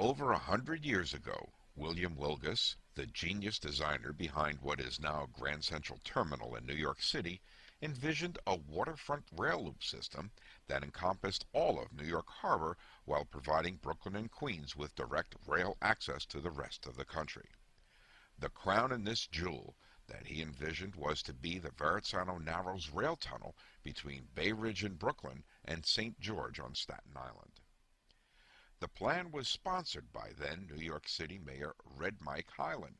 Over 100 years ago, William Wilgus, the genius designer behind what is now Grand Central Terminal in New York City, envisioned a waterfront rail loop system that encompassed all of New York Harbor while providing Brooklyn and Queens with direct rail access to the rest of the country. The crown in this jewel that he envisioned was to be the Verrazzano Narrows rail tunnel between Bay Ridge in Brooklyn and St. George on Staten Island. The plan was sponsored by then New York City Mayor Red Mike Hylan.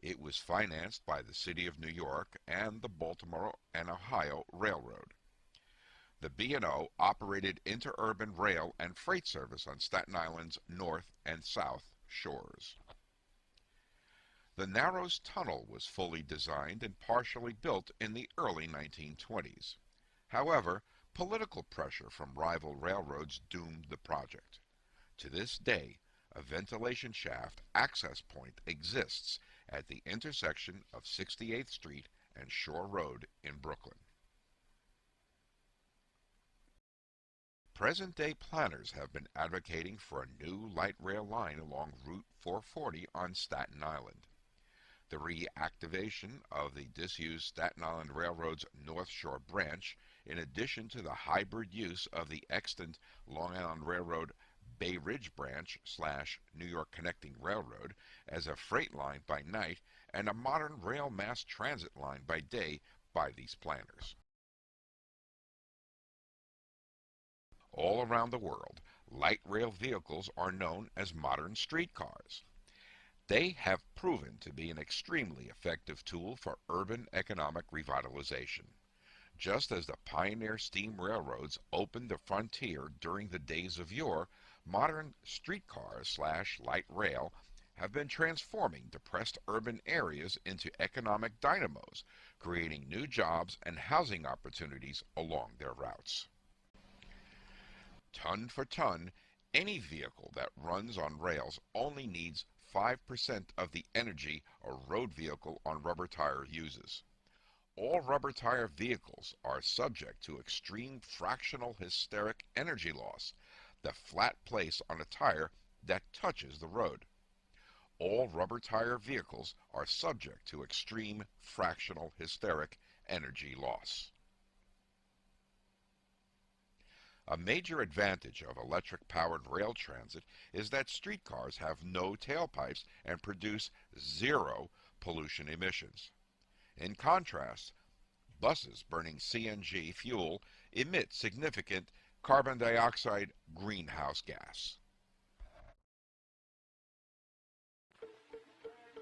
It was financed by the City of New York and the Baltimore and Ohio Railroad. The B&O operated interurban rail and freight service on Staten Island's north and south shores. The Narrows Tunnel was fully designed and partially built in the early 1920s. However, political pressure from rival railroads doomed the project. To this day, a ventilation shaft access point exists at the intersection of 68th Street and Shore Road in Brooklyn. Present-day planners have been advocating for a new light rail line along Route 440 on Staten Island. The reactivation of the disused Staten Island Railroad's North Shore branch, in addition to the hybrid use of the extant Long Island Railroad Bay Ridge branch / New York Connecting Railroad as a freight line by night and a modern rail mass transit line by day by these planners. All around the world, light rail vehicles are known as modern streetcars. They have proven to be an extremely effective tool for urban economic revitalization. Just as the pioneer steam railroads opened the frontier during the days of yore, modern streetcars / light rail have been transforming depressed urban areas into economic dynamos, creating new jobs and housing opportunities along their routes. Ton for ton, any vehicle that runs on rails only needs 5% of the energy a road vehicle on rubber tire uses. All rubber tire vehicles are subject to extreme fractional hysteric energy loss, the flat place on a tire that touches the road. All rubber tire vehicles are subject to extreme fractional hysteric energy loss. A major advantage of electric-powered rail transit is that streetcars have no tailpipes and produce zero pollution emissions. In contrast, buses burning CNG fuel emit significant carbon dioxide greenhouse gas.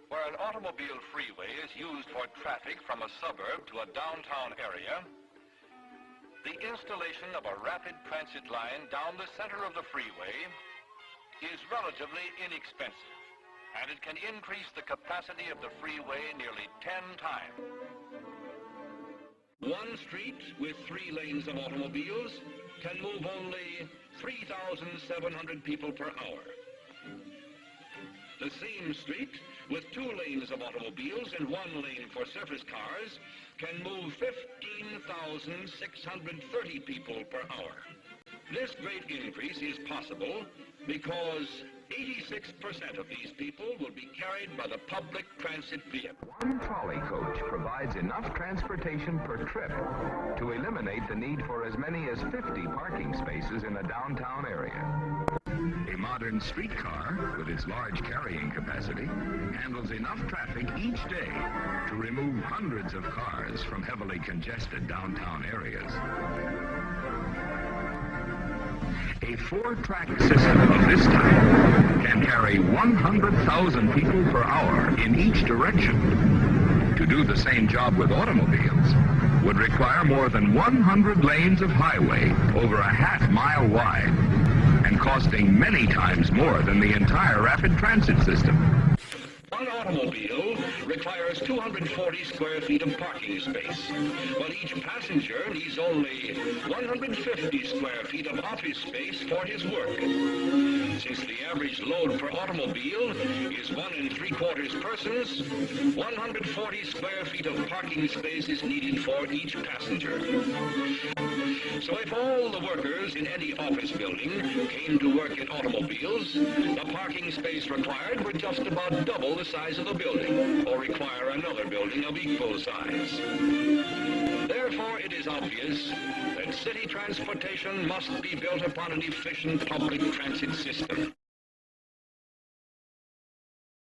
Where an automobile freeway is used for traffic from a suburb to a downtown area, the installation of a rapid transit line down the center of the freeway is relatively inexpensive, and it can increase the capacity of the freeway nearly 10 times. One street with 3 lanes of automobiles can move only 3,700 people per hour. The same street with 2 lanes of automobiles and 1 lane for surface cars can move 15,630 people per hour. This great increase is possible because 86% of these people will be carried by the public transit vehicle. One trolley coach provides enough transportation per trip to eliminate the need for as many as 50 parking spaces in a downtown area. A modern streetcar, with its large carrying capacity, handles enough traffic each day to remove hundreds of cars from heavily congested downtown areas. A 4-track system of this type can carry 100,000 people per hour in each direction. To do the same job with automobiles would require more than 100 lanes of highway over a half-mile wide, and costing many times more than the entire rapid transit system. One automobile requires 240 square feet of parking space, while each passenger needs only 150 square feet of office space for his work. Since the average load per automobile is 1 3/4 persons, 140 square feet of parking space is needed for each passenger. So if all the workers in any office building came to work in automobiles, the parking space required would just about double the size of the building, or require another building of equal size. Therefore, it is obvious that city transportation must be built upon an efficient public transit system.